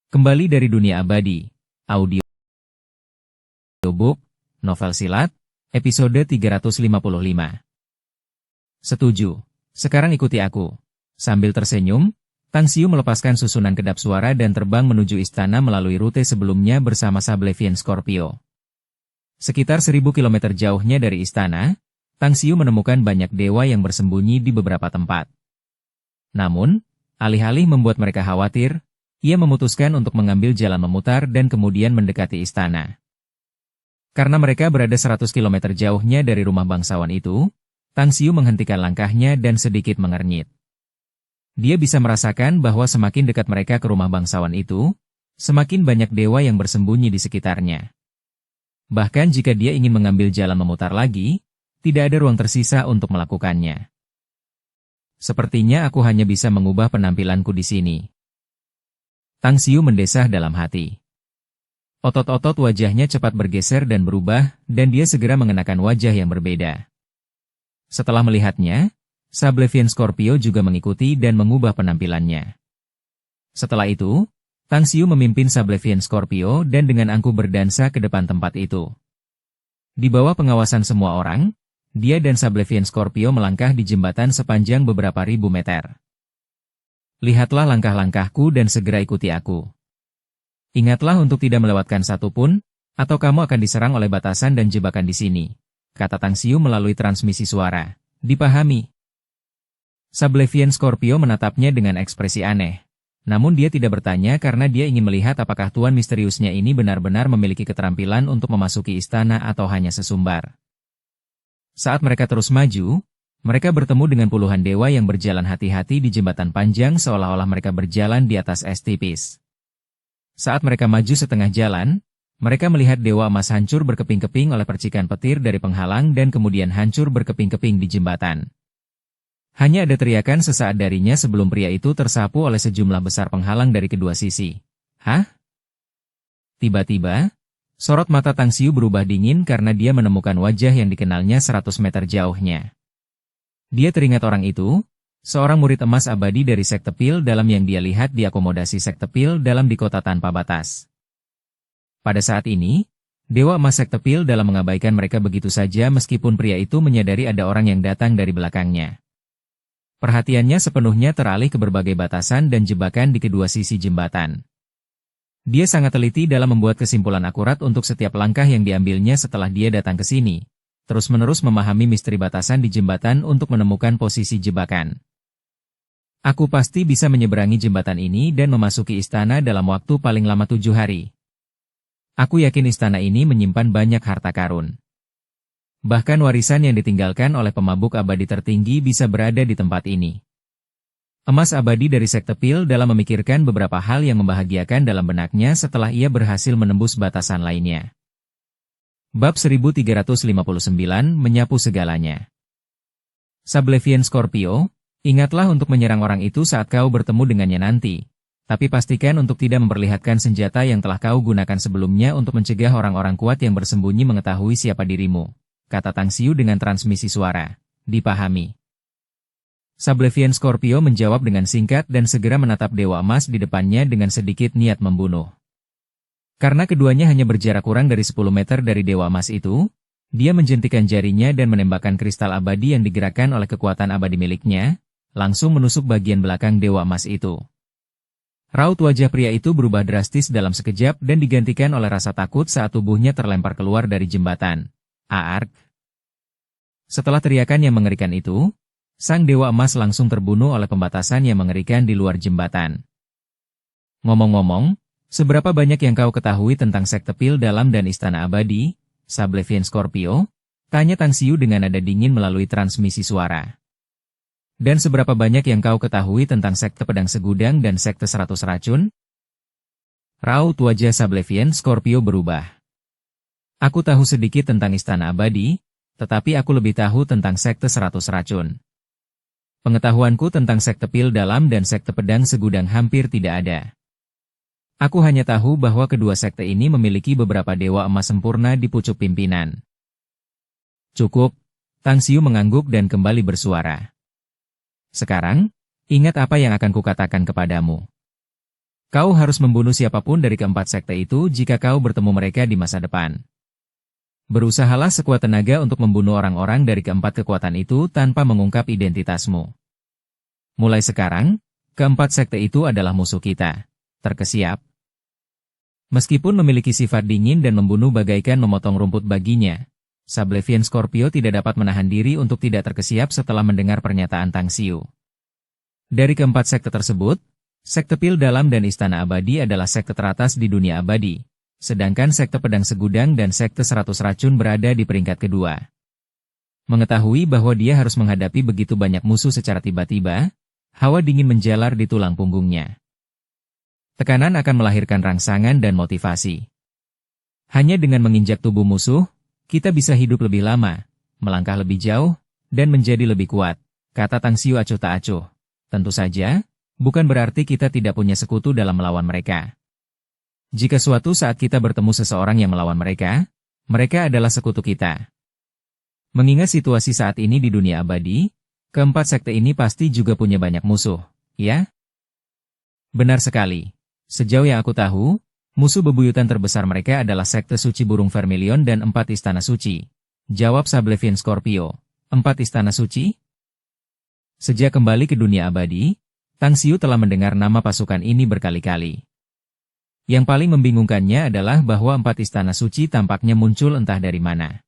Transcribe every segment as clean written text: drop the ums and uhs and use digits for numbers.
Kembali dari dunia abadi, audiobook, novel silat, episode 355. Setuju. Sekarang ikuti aku. Sambil tersenyum, Tang Xiu melepaskan susunan kedap suara dan terbang menuju istana melalui rute sebelumnya bersama Sablevian Scorpio. Sekitar 1000 km jauhnya dari istana, Tang Xiu menemukan banyak dewa yang bersembunyi di beberapa tempat. Namun, alih-alih membuat mereka khawatir, ia memutuskan untuk mengambil jalan memutar dan kemudian mendekati istana. Karena mereka berada 100 km jauhnya dari rumah bangsawan itu, Tang Xiu menghentikan langkahnya dan sedikit mengernyit. Dia bisa merasakan bahwa semakin dekat mereka ke rumah bangsawan itu, semakin banyak dewa yang bersembunyi di sekitarnya. Bahkan jika dia ingin mengambil jalan memutar lagi, tidak ada ruang tersisa untuk melakukannya. Sepertinya aku hanya bisa mengubah penampilanku di sini. Tang Xiu mendesah dalam hati. Otot-otot wajahnya cepat bergeser dan berubah, dan dia segera mengenakan wajah yang berbeda. Setelah melihatnya, Sablevian Scorpio juga mengikuti dan mengubah penampilannya. Setelah itu, Tang Xiu memimpin Sablevian Scorpio dan dengan angkuh berdansa ke depan tempat itu. Di bawah pengawasan semua orang, dia dan Sablevian Scorpio melangkah di jembatan sepanjang beberapa ribu meter. Lihatlah langkah-langkahku dan segera ikuti aku. Ingatlah untuk tidak melewatkan satu pun, atau kamu akan diserang oleh batasan dan jebakan di sini, kata Tang Xiu melalui transmisi suara. Dipahami. Sablevian Scorpio menatapnya dengan ekspresi aneh. Namun dia tidak bertanya karena dia ingin melihat apakah tuan misteriusnya ini benar-benar memiliki keterampilan untuk memasuki istana atau hanya sesumbar. Saat mereka terus maju, mereka bertemu dengan puluhan dewa yang berjalan hati-hati di jembatan panjang seolah-olah mereka berjalan di atas es tipis. Saat mereka maju setengah jalan, mereka melihat dewa emas hancur berkeping-keping oleh percikan petir dari penghalang dan kemudian hancur berkeping-keping di jembatan. Hanya ada teriakan sesaat darinya sebelum pria itu tersapu oleh sejumlah besar penghalang dari kedua sisi. Hah? Tiba-tiba, sorot mata Tang Xiu berubah dingin karena dia menemukan wajah yang dikenalnya 100 meter jauhnya. Dia teringat orang itu, seorang murid emas abadi dari sekte Pil dalam yang dia lihat di akomodasi sekte Pil dalam di kota tanpa batas. Pada saat ini, dewa emas sekte Pil dalam mengabaikan mereka begitu saja meskipun pria itu menyadari ada orang yang datang dari belakangnya. Perhatiannya sepenuhnya teralih ke berbagai batasan dan jebakan di kedua sisi jembatan. Dia sangat teliti dalam membuat kesimpulan akurat untuk setiap langkah yang diambilnya setelah dia datang ke sini. Terus-menerus memahami misteri batasan di jembatan untuk menemukan posisi jebakan. Aku pasti bisa menyeberangi jembatan ini dan memasuki istana dalam waktu paling lama 7 hari. Aku yakin istana ini menyimpan banyak harta karun. Bahkan warisan yang ditinggalkan oleh pemabuk abadi tertinggi bisa berada di tempat ini. Emas abadi dari sekte Pil dalam memikirkan beberapa hal yang membahagiakan dalam benaknya setelah ia berhasil menembus batasan lainnya. Bab 1359 menyapu segalanya. Sablevian Scorpio, ingatlah untuk menyerang orang itu saat kau bertemu dengannya nanti, tapi pastikan untuk tidak memperlihatkan senjata yang telah kau gunakan sebelumnya untuk mencegah orang-orang kuat yang bersembunyi mengetahui siapa dirimu, kata Tang Xiu dengan transmisi suara. Dipahami. Sablevian Scorpio menjawab dengan singkat dan segera menatap dewa emas di depannya dengan sedikit niat membunuh. Karena keduanya hanya berjarak kurang dari 10 meter dari dewa emas itu, dia menjentikan jarinya dan menembakkan kristal abadi yang digerakkan oleh kekuatan abadi miliknya, langsung menusuk bagian belakang dewa emas itu. Raut wajah pria itu berubah drastis dalam sekejap dan digantikan oleh rasa takut saat tubuhnya terlempar keluar dari jembatan. Aark. Setelah teriakan yang mengerikan itu, sang dewa emas langsung terbunuh oleh pembatasan yang mengerikan di luar jembatan. Ngomong-ngomong, seberapa banyak yang kau ketahui tentang sekte Pil dalam dan istana abadi, Sablevian Scorpio? Tanya Tang Xiu dengan nada dingin melalui transmisi suara. Dan seberapa banyak yang kau ketahui tentang sekte pedang segudang dan sekte 100 racun? Raut wajah Sablevian Scorpio berubah. Aku tahu sedikit tentang istana abadi, tetapi aku lebih tahu tentang sekte 100 racun. Pengetahuanku tentang sekte Pil dalam dan sekte pedang segudang hampir tidak ada. Aku hanya tahu bahwa kedua sekte ini memiliki beberapa dewa emas sempurna di pucuk pimpinan. Cukup, Tang Xiu mengangguk dan kembali bersuara. Sekarang, ingat apa yang akan kukatakan kepadamu. Kau harus membunuh siapapun dari keempat sekte itu jika kau bertemu mereka di masa depan. Berusahalah sekuat tenaga untuk membunuh orang-orang dari keempat kekuatan itu tanpa mengungkap identitasmu. Mulai sekarang, keempat sekte itu adalah musuh kita. Terkesiap. Meskipun memiliki sifat dingin dan membunuh bagaikan memotong rumput baginya, Sablevian Scorpio tidak dapat menahan diri untuk tidak terkesiap setelah mendengar pernyataan Tang Xiu. Dari keempat sekte tersebut, sekte Pil Dalam dan Istana Abadi adalah sekte teratas di dunia abadi, sedangkan sekte Pedang Segudang dan sekte 100 Racun berada di peringkat kedua. Mengetahui bahwa dia harus menghadapi begitu banyak musuh secara tiba-tiba, hawa dingin menjalar di tulang punggungnya. Tekanan akan melahirkan rangsangan dan motivasi. Hanya dengan menginjak tubuh musuh, kita bisa hidup lebih lama, melangkah lebih jauh, dan menjadi lebih kuat, kata Tang Xiu acuh tak acuh. Tentu saja, bukan berarti kita tidak punya sekutu dalam melawan mereka. Jika suatu saat kita bertemu seseorang yang melawan mereka, mereka adalah sekutu kita. Mengingat situasi saat ini di dunia abadi, keempat sekte ini pasti juga punya banyak musuh, ya? Benar sekali. Sejauh yang aku tahu, musuh bebuyutan terbesar mereka adalah sekte suci burung vermilion dan 4 istana suci. Jawab Sablevian Scorpio. 4 istana suci? Sejak kembali ke dunia abadi, Tang Xiu telah mendengar nama pasukan ini berkali-kali. Yang paling membingungkannya adalah bahwa 4 istana suci tampaknya muncul entah dari mana.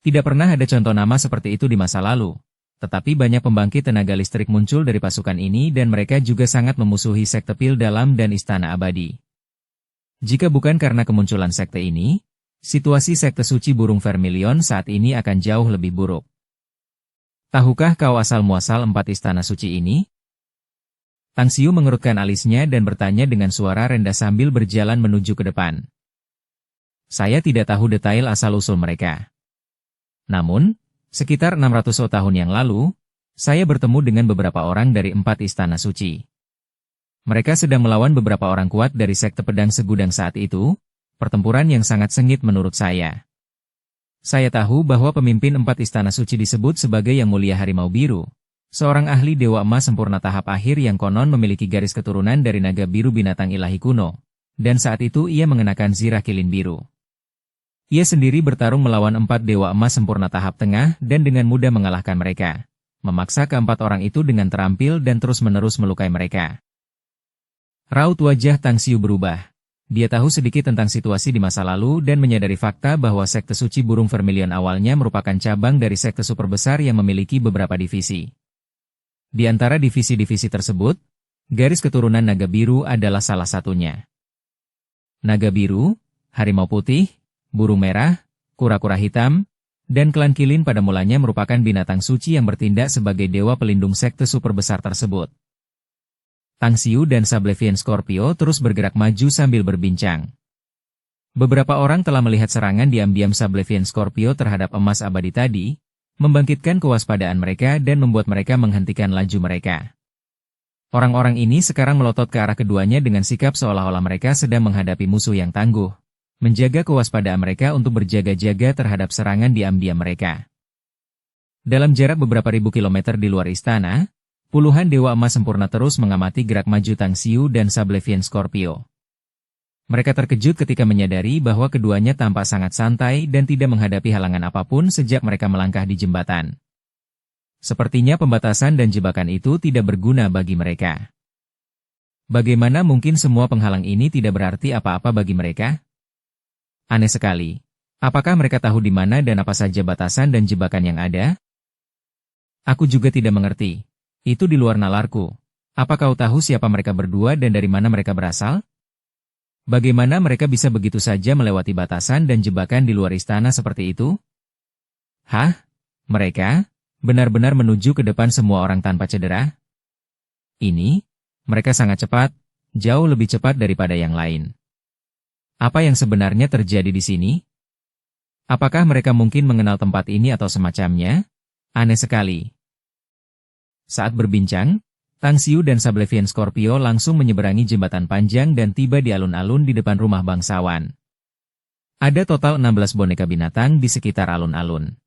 Tidak pernah ada contoh nama seperti itu di masa lalu, tetapi banyak pembangkit tenaga listrik muncul dari pasukan ini dan mereka juga sangat memusuhi sekte Pil Dalam dan Istana Abadi. Jika bukan karena kemunculan sekte ini, situasi sekte suci burung vermilion saat ini akan jauh lebih buruk. Tahukah kau asal-muasal 4 istana suci ini? Tang Xiu mengerutkan alisnya dan bertanya dengan suara rendah sambil berjalan menuju ke depan. Saya tidak tahu detail asal-usul mereka. Namun, sekitar 600 tahun yang lalu, saya bertemu dengan beberapa orang dari 4 istana suci. Mereka sedang melawan beberapa orang kuat dari sekte Pedang Segudang saat itu, pertempuran yang sangat sengit menurut saya. Saya tahu bahwa pemimpin 4 istana suci disebut sebagai Yang Mulia Harimau Biru, seorang ahli Dewa Emas sempurna tahap akhir yang konon memiliki garis keturunan dari naga biru binatang ilahi kuno, dan saat itu ia mengenakan zirah kilin biru. Ia sendiri bertarung melawan 4 Dewa Emas sempurna tahap tengah dan dengan mudah mengalahkan mereka, memaksa keempat orang itu dengan terampil dan terus-menerus melukai mereka. Raut wajah Tang Xiu berubah. Dia tahu sedikit tentang situasi di masa lalu dan menyadari fakta bahwa sekte suci burung vermilion awalnya merupakan cabang dari sekte super besar yang memiliki beberapa divisi. Di antara divisi-divisi tersebut, garis keturunan naga biru adalah salah satunya. Naga biru, harimau putih, burung merah, kura-kura hitam, dan klan kilin pada mulanya merupakan binatang suci yang bertindak sebagai dewa pelindung sekte super besar tersebut. Tang Xiu dan Sablevian Scorpio terus bergerak maju sambil berbincang. Beberapa orang telah melihat serangan diam-diam Sablevian Scorpio terhadap emas abadi tadi, membangkitkan kewaspadaan mereka dan membuat mereka menghentikan laju mereka. Orang-orang ini sekarang melotot ke arah keduanya dengan sikap seolah-olah mereka sedang menghadapi musuh yang tangguh, menjaga kewaspadaan mereka untuk berjaga-jaga terhadap serangan diam-diam mereka. Dalam jarak beberapa ribu kilometer di luar istana, puluhan Dewa Emas sempurna terus mengamati gerak maju Tang Xiu dan Sablevian Scorpio. Mereka terkejut ketika menyadari bahwa keduanya tampak sangat santai dan tidak menghadapi halangan apapun sejak mereka melangkah di jembatan. Sepertinya pembatasan dan jebakan itu tidak berguna bagi mereka. Bagaimana mungkin semua penghalang ini tidak berarti apa-apa bagi mereka? Aneh sekali. Apakah mereka tahu di mana dan apa saja batasan dan jebakan yang ada? Aku juga tidak mengerti. Itu di luar nalarku. Apa kau tahu siapa mereka berdua dan dari mana mereka berasal? Bagaimana mereka bisa begitu saja melewati batasan dan jebakan di luar istana seperti itu? Hah? Mereka? Benar-benar menuju ke depan semua orang tanpa cedera? Ini? Mereka sangat cepat, jauh lebih cepat daripada yang lain. Apa yang sebenarnya terjadi di sini? Apakah mereka mungkin mengenal tempat ini atau semacamnya? Aneh sekali. Saat berbincang, Tang Xiu dan Sablevian Scorpio langsung menyeberangi jembatan panjang dan tiba di alun-alun di depan rumah bangsawan. Ada total 16 boneka binatang di sekitar alun-alun.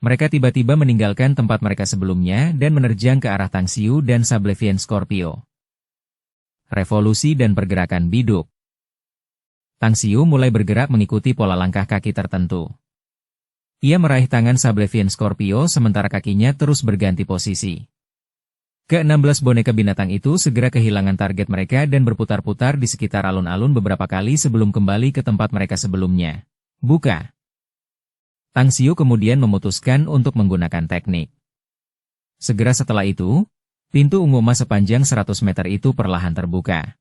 Mereka tiba-tiba meninggalkan tempat mereka sebelumnya dan menerjang ke arah Tang Xiu dan Sablevian Scorpio. revolusi dan pergerakan biduk. Tang Xiu mulai bergerak mengikuti pola langkah kaki tertentu. Ia meraih tangan Sablevian Scorpio sementara kakinya terus berganti posisi. Ke-16 boneka binatang itu segera kehilangan target mereka dan berputar-putar di sekitar alun-alun beberapa kali sebelum kembali ke tempat mereka sebelumnya. Buka. Tang Xiu kemudian memutuskan untuk menggunakan teknik. Segera setelah itu, pintu ungu emas sepanjang 100 meter itu perlahan terbuka.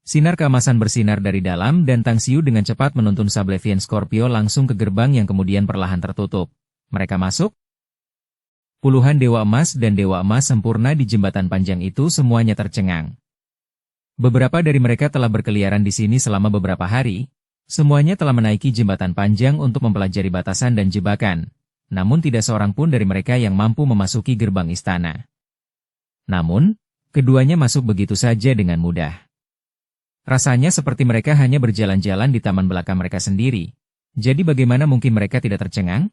Sinar keemasan bersinar dari dalam dan Tang Xiu dengan cepat menuntun Sablevian Scorpio langsung ke gerbang yang kemudian perlahan tertutup. Mereka masuk. Puluhan dewa emas dan dewa emas sempurna di jembatan panjang itu semuanya tercengang. Beberapa dari mereka telah berkeliaran di sini selama beberapa hari. Semuanya telah menaiki jembatan panjang untuk mempelajari batasan dan jebakan. Namun tidak seorang pun dari mereka yang mampu memasuki gerbang istana. Namun, keduanya masuk begitu saja dengan mudah. Rasanya seperti mereka hanya berjalan-jalan di taman belakang mereka sendiri. Jadi bagaimana mungkin mereka tidak tercengang?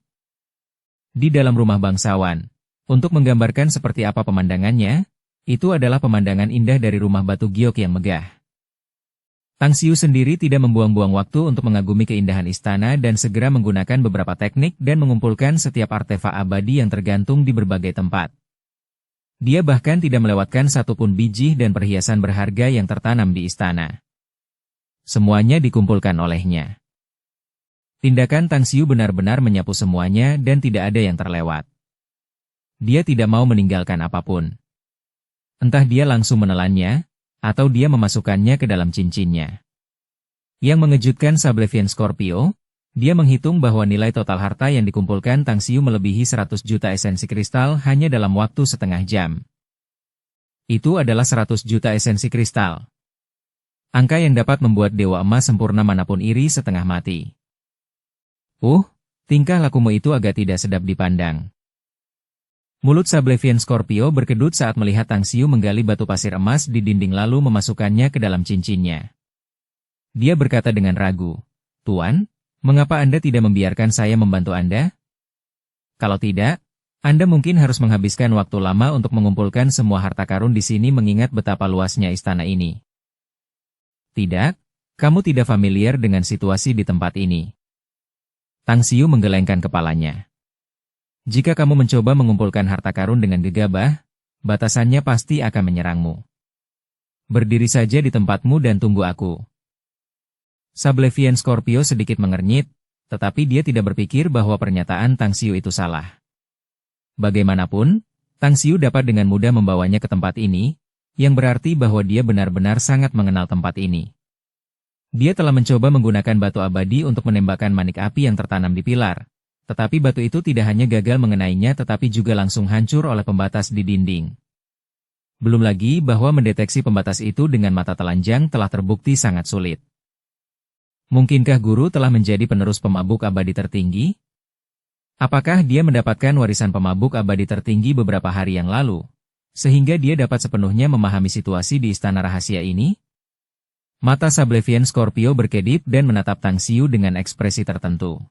Di dalam rumah bangsawan, untuk menggambarkan seperti apa pemandangannya, itu adalah pemandangan indah dari rumah batu giok yang megah. Tang Xiu sendiri tidak membuang-buang waktu untuk mengagumi keindahan istana dan segera menggunakan beberapa teknik dan mengumpulkan setiap artefak abadi yang tergantung di berbagai tempat. Dia bahkan tidak melewatkan satupun biji dan perhiasan berharga yang tertanam di istana. Semuanya dikumpulkan olehnya. Tindakan Tang Xiu benar-benar menyapu semuanya dan tidak ada yang terlewat. Dia tidak mau meninggalkan apapun. Entah dia langsung menelannya, atau dia memasukkannya ke dalam cincinnya. Yang mengejutkan Sablevian Scorpio, dia menghitung bahwa nilai total harta yang dikumpulkan Tang Xiu melebihi 100 juta esensi kristal hanya dalam waktu setengah jam. Itu adalah 100 juta esensi kristal. Angka yang dapat membuat dewa emas sempurna manapun iri setengah mati. Tingkah lakumu itu agak tidak sedap dipandang. Mulut Sablevian Scorpio berkedut saat melihat Tang Xiu menggali batu pasir emas di dinding lalu memasukkannya ke dalam cincinnya. Dia berkata dengan ragu, "Tuan, mengapa Anda tidak membiarkan saya membantu Anda? Kalau tidak, Anda mungkin harus menghabiskan waktu lama untuk mengumpulkan semua harta karun di sini mengingat betapa luasnya istana ini." "Tidak, kamu tidak familiar dengan situasi di tempat ini." Tang Xiu menggelengkan kepalanya. "Jika kamu mencoba mengumpulkan harta karun dengan gegabah, batasannya pasti akan menyerangmu. Berdiri saja di tempatmu dan tunggu aku." Sablevian Scorpio sedikit mengernyit, tetapi dia tidak berpikir bahwa pernyataan Tang Xiu itu salah. Bagaimanapun, Tang Xiu dapat dengan mudah membawanya ke tempat ini, yang berarti bahwa dia benar-benar sangat mengenal tempat ini. Dia telah mencoba menggunakan batu abadi untuk menembakkan manik api yang tertanam di pilar, tetapi batu itu tidak hanya gagal mengenainya tetapi juga langsung hancur oleh pembatas di dinding. Belum lagi bahwa mendeteksi pembatas itu dengan mata telanjang telah terbukti sangat sulit. Mungkinkah guru telah menjadi penerus pemabuk abadi tertinggi? Apakah dia mendapatkan warisan pemabuk abadi tertinggi beberapa hari yang lalu, sehingga dia dapat sepenuhnya memahami situasi di istana rahasia ini? Mata Sablevian Scorpio berkedip dan menatap Tang Xiu dengan ekspresi tertentu.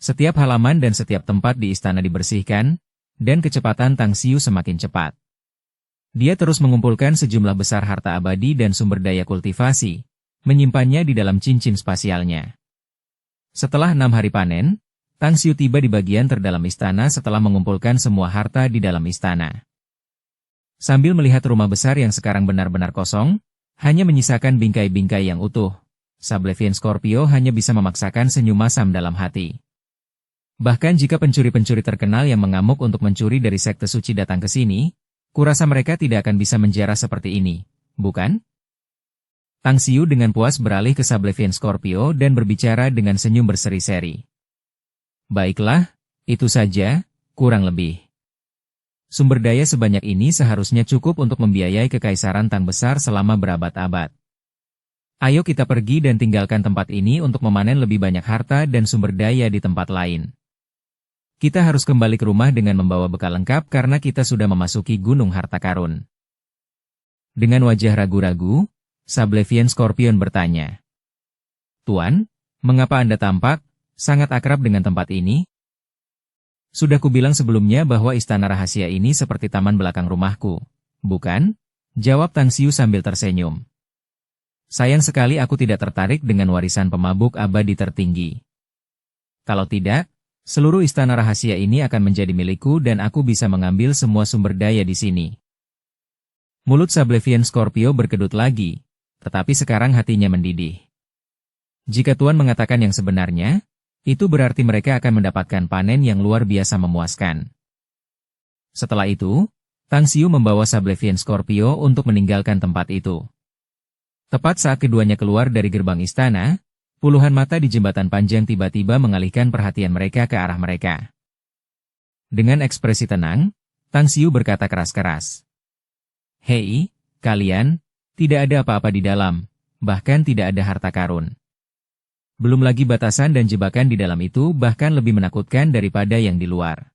Setiap halaman dan setiap tempat di istana dibersihkan, dan kecepatan Tang Xiu semakin cepat. Dia terus mengumpulkan sejumlah besar harta abadi dan sumber daya kultivasi, menyimpannya di dalam cincin spasialnya. Setelah 6 hari panen, Tang Xiu tiba di bagian terdalam istana setelah mengumpulkan semua harta di dalam istana. Sambil melihat rumah besar yang sekarang benar-benar kosong, hanya menyisakan bingkai-bingkai yang utuh, Sablevian Scorpio hanya bisa memaksakan senyum masam dalam hati. Bahkan jika pencuri-pencuri terkenal yang mengamuk untuk mencuri dari sekte suci datang ke sini, kurasa mereka tidak akan bisa menjara seperti ini, bukan? Tang Xiu dengan puas beralih ke Sablevian Scorpio dan berbicara dengan senyum berseri-seri. "Baiklah, itu saja, kurang lebih. Sumber daya sebanyak ini seharusnya cukup untuk membiayai kekaisaran Tang besar selama berabad-abad. Ayo kita pergi dan tinggalkan tempat ini untuk memanen lebih banyak harta dan sumber daya di tempat lain. Kita harus kembali ke rumah dengan membawa bekal lengkap karena kita sudah memasuki gunung harta karun." Dengan wajah ragu-ragu, Sablevian Scorpion bertanya, "Tuan, mengapa Anda tampak sangat akrab dengan tempat ini?" "Sudah kubilang sebelumnya bahwa istana rahasia ini seperti taman belakang rumahku, bukan? Jawab Tang Xiu sambil tersenyum. Sayang sekali aku tidak tertarik dengan warisan pemabuk abadi tertinggi. Kalau tidak, seluruh istana rahasia ini akan menjadi milikku dan aku bisa mengambil semua sumber daya di sini. Mulut Sablevian Scorpio berkedut lagi, tetapi sekarang hatinya mendidih. Jika Tuan mengatakan yang sebenarnya, itu berarti mereka akan mendapatkan panen yang luar biasa memuaskan. Setelah itu, Tang Xiu membawa Sablevian Scorpio untuk meninggalkan tempat itu. Tepat saat keduanya keluar dari gerbang istana, puluhan mata di jembatan panjang tiba-tiba mengalihkan perhatian mereka ke arah mereka. Dengan ekspresi tenang, Tang Xiu berkata keras-keras. Hei, kalian, tidak ada apa-apa di dalam, bahkan tidak ada harta karun. Belum lagi batasan dan jebakan di dalam itu bahkan lebih menakutkan daripada yang di luar.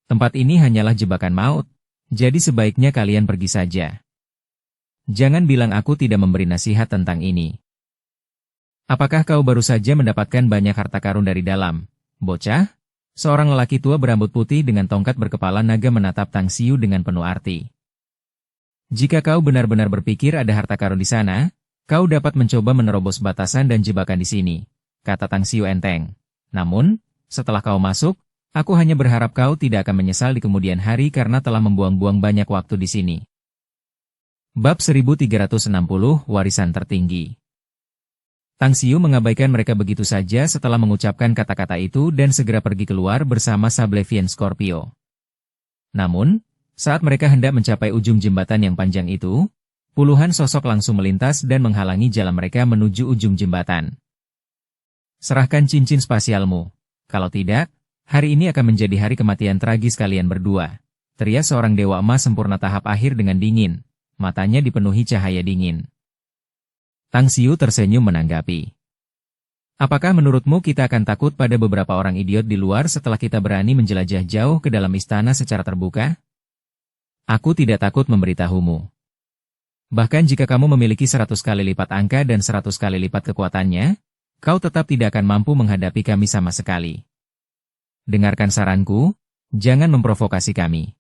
Tempat ini hanyalah jebakan maut, jadi sebaiknya kalian pergi saja. Jangan bilang aku tidak memberi nasihat tentang ini. Apakah kau baru saja mendapatkan banyak harta karun dari dalam, bocah? Seorang lelaki tua berambut putih dengan tongkat berkepala naga menatap Tang Xiu dengan penuh arti. Jika kau benar-benar berpikir ada harta karun di sana, kau dapat mencoba menerobos batasan dan jebakan di sini, kata Tang Xiu enteng. Namun, setelah kau masuk, aku hanya berharap kau tidak akan menyesal di kemudian hari karena telah membuang-buang banyak waktu di sini. Bab 1360 Warisan Tertinggi. Tang Xiu mengabaikan mereka begitu saja setelah mengucapkan kata-kata itu dan segera pergi keluar bersama Sablevian Scorpio. Namun, saat mereka hendak mencapai ujung jembatan yang panjang itu, puluhan sosok langsung melintas dan menghalangi jalan mereka menuju ujung jembatan. Serahkan cincin spasialmu. Kalau tidak, hari ini akan menjadi hari kematian tragis kalian berdua, teriak seorang dewa emas sempurna tahap akhir dengan dingin. Matanya dipenuhi cahaya dingin. Tang Xiu tersenyum menanggapi. Apakah menurutmu kita akan takut pada beberapa orang idiot di luar setelah kita berani menjelajah jauh ke dalam istana secara terbuka? Aku tidak takut memberitahumu. Bahkan jika kamu memiliki 100 kali lipat angka dan 100 kali lipat kekuatannya, kau tetap tidak akan mampu menghadapi kami sama sekali. Dengarkan saranku, jangan memprovokasi kami.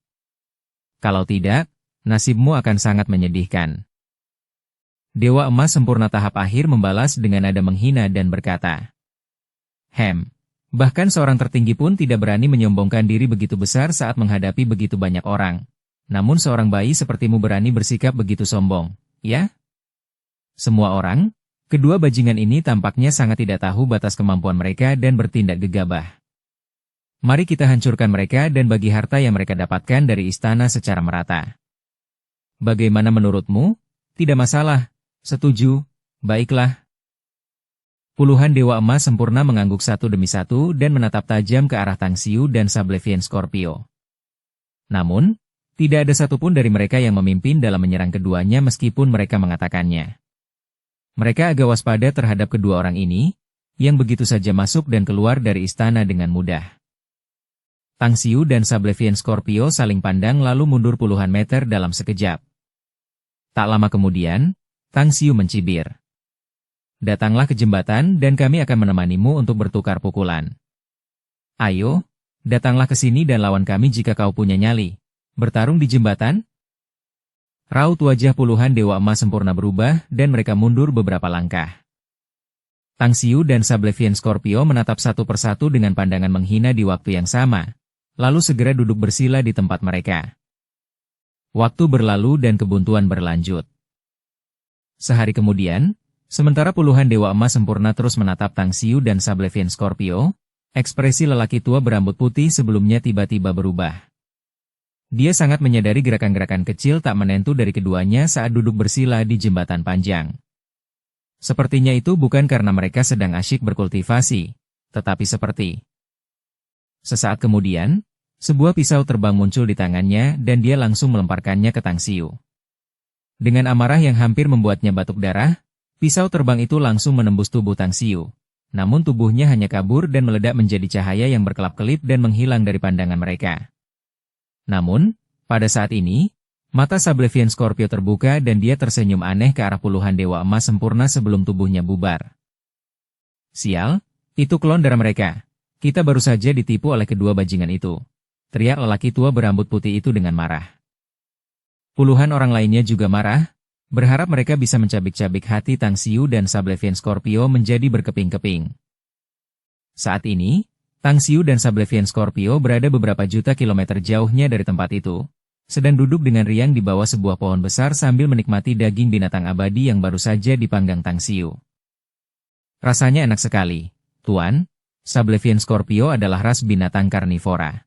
Kalau tidak, nasibmu akan sangat menyedihkan. Dewa emas sempurna tahap akhir membalas dengan nada menghina dan berkata, bahkan seorang tertinggi pun tidak berani menyombongkan diri begitu besar saat menghadapi begitu banyak orang. Namun seorang bayi sepertimu berani bersikap begitu sombong, ya? Semua orang, kedua bajingan ini tampaknya sangat tidak tahu batas kemampuan mereka dan bertindak gegabah. Mari kita hancurkan mereka dan bagi harta yang mereka dapatkan dari istana secara merata. Bagaimana menurutmu? Tidak masalah. Setuju. Baiklah. Puluhan dewa emas sempurna mengangguk satu demi satu dan menatap tajam ke arah Tang Xiu dan Sablevian Scorpio. Namun, tidak ada satupun dari mereka yang memimpin dalam menyerang keduanya meskipun mereka mengatakannya. Mereka agak waspada terhadap kedua orang ini, yang begitu saja masuk dan keluar dari istana dengan mudah. Tang Xiu dan Sablevian Scorpio saling pandang lalu mundur puluhan meter dalam sekejap. Tak lama kemudian, Tang Xiu mencibir. Datanglah ke jembatan dan kami akan menemanimu untuk bertukar pukulan. Ayo, datanglah ke sini dan lawan kami jika kau punya nyali. Bertarung di jembatan? Raut wajah puluhan dewa emas sempurna berubah dan mereka mundur beberapa langkah. Tang Xiu dan Sablevian Scorpio menatap satu persatu dengan pandangan menghina di waktu yang sama, lalu segera duduk bersila di tempat mereka. Waktu berlalu dan kebuntuan berlanjut. Sehari kemudian, sementara puluhan dewa emas sempurna terus menatap Tang Xiu dan Sablevian Scorpio, ekspresi lelaki tua berambut putih sebelumnya tiba-tiba berubah. Dia sangat menyadari gerakan-gerakan kecil tak menentu dari keduanya saat duduk bersila di jembatan panjang. Sepertinya itu bukan karena mereka sedang asyik berkultivasi, tetapi seperti. Sesaat kemudian, sebuah pisau terbang muncul di tangannya dan dia langsung melemparkannya ke Tang Xiu. Dengan amarah yang hampir membuatnya batuk darah, pisau terbang itu langsung menembus tubuh Tang Xiu. Namun tubuhnya hanya kabur dan meledak menjadi cahaya yang berkelap-kelip dan menghilang dari pandangan mereka. Namun, pada saat ini, mata Sablevian Scorpio terbuka dan dia tersenyum aneh ke arah puluhan dewa emas sempurna sebelum tubuhnya bubar. Sial, itu klon darah mereka. Kita baru saja ditipu oleh kedua bajingan itu. Teriak lelaki tua berambut putih itu dengan marah. Puluhan orang lainnya juga marah, berharap mereka bisa mencabik-cabik hati Tang Xiu dan Sablevian Scorpio menjadi berkeping-keping. Saat ini, Tang Xiu dan Sablevian Scorpio berada beberapa juta kilometer jauhnya dari tempat itu, sedang duduk dengan riang di bawah sebuah pohon besar sambil menikmati daging binatang abadi yang baru saja dipanggang Tang Xiu. Rasanya enak sekali, Tuan. Sablevian Scorpio adalah ras binatang karnivora.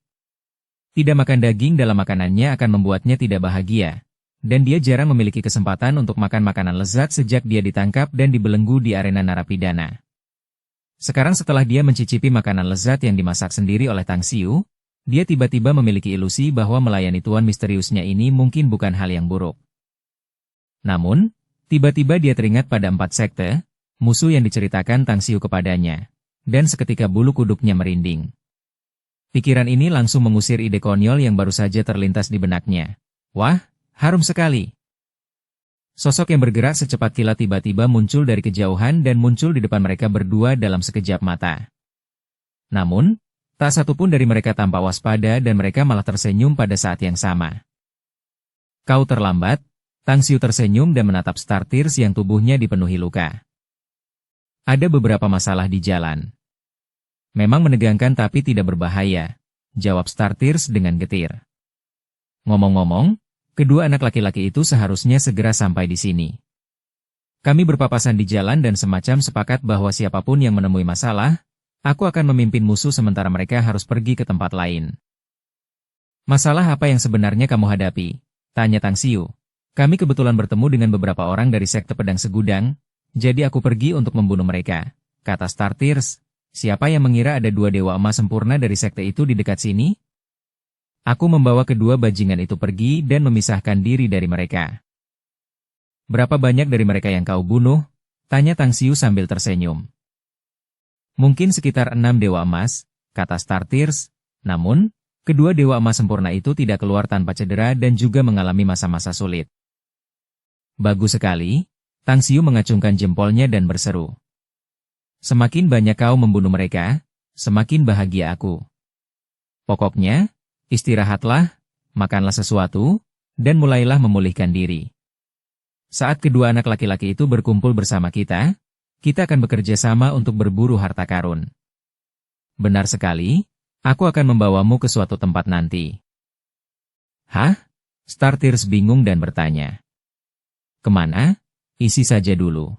Tidak makan daging dalam makanannya akan membuatnya tidak bahagia, dan dia jarang memiliki kesempatan untuk makan makanan lezat sejak dia ditangkap dan dibelenggu di arena narapidana. Sekarang setelah dia mencicipi makanan lezat yang dimasak sendiri oleh Tang Xiu, dia tiba-tiba memiliki ilusi bahwa melayani tuan misteriusnya ini mungkin bukan hal yang buruk. Namun, tiba-tiba dia teringat pada 4 sekte, musuh yang diceritakan Tang Xiu kepadanya, dan seketika bulu kuduknya merinding. Pikiran ini langsung mengusir ide konyol yang baru saja terlintas di benaknya. Wah, harum sekali. Sosok yang bergerak secepat kilat tiba-tiba muncul dari kejauhan dan muncul di depan mereka berdua dalam sekejap mata. Namun, tak satu pun dari mereka tampak waspada dan mereka malah tersenyum pada saat yang sama. Kau terlambat, Tang Xiu tersenyum dan menatap Star Tears yang tubuhnya dipenuhi luka. Ada beberapa masalah di jalan. Memang menegangkan tapi tidak berbahaya, jawab Star Tears dengan getir. Ngomong-ngomong, kedua anak laki-laki itu seharusnya segera sampai di sini. Kami berpapasan di jalan dan semacam sepakat bahwa siapapun yang menemui masalah, aku akan memimpin musuh sementara mereka harus pergi ke tempat lain. Masalah apa yang sebenarnya kamu hadapi? Tanya Tang Xiu. Kami kebetulan bertemu dengan beberapa orang dari sekte pedang segudang, jadi aku pergi untuk membunuh mereka, kata Star Tears. Siapa yang mengira ada 2 dewa emas sempurna dari sekte itu di dekat sini? Aku membawa kedua bajingan itu pergi dan memisahkan diri dari mereka. Berapa banyak dari mereka yang kau bunuh? Tanya Tang Xiu sambil tersenyum. Mungkin sekitar 6 dewa emas, kata Star Tears. Namun, kedua dewa emas sempurna itu tidak keluar tanpa cedera dan juga mengalami masa-masa sulit. Bagus sekali, Tang Xiu mengacungkan jempolnya dan berseru. Semakin banyak kau membunuh mereka, semakin bahagia aku. Pokoknya, istirahatlah, makanlah sesuatu, dan mulailah memulihkan diri. Saat kedua anak laki-laki itu berkumpul bersama kita akan bekerja sama untuk berburu harta karun. Benar sekali, aku akan membawamu ke suatu tempat nanti. Hah? Star Tears bingung dan bertanya. Kemana? Isi saja dulu.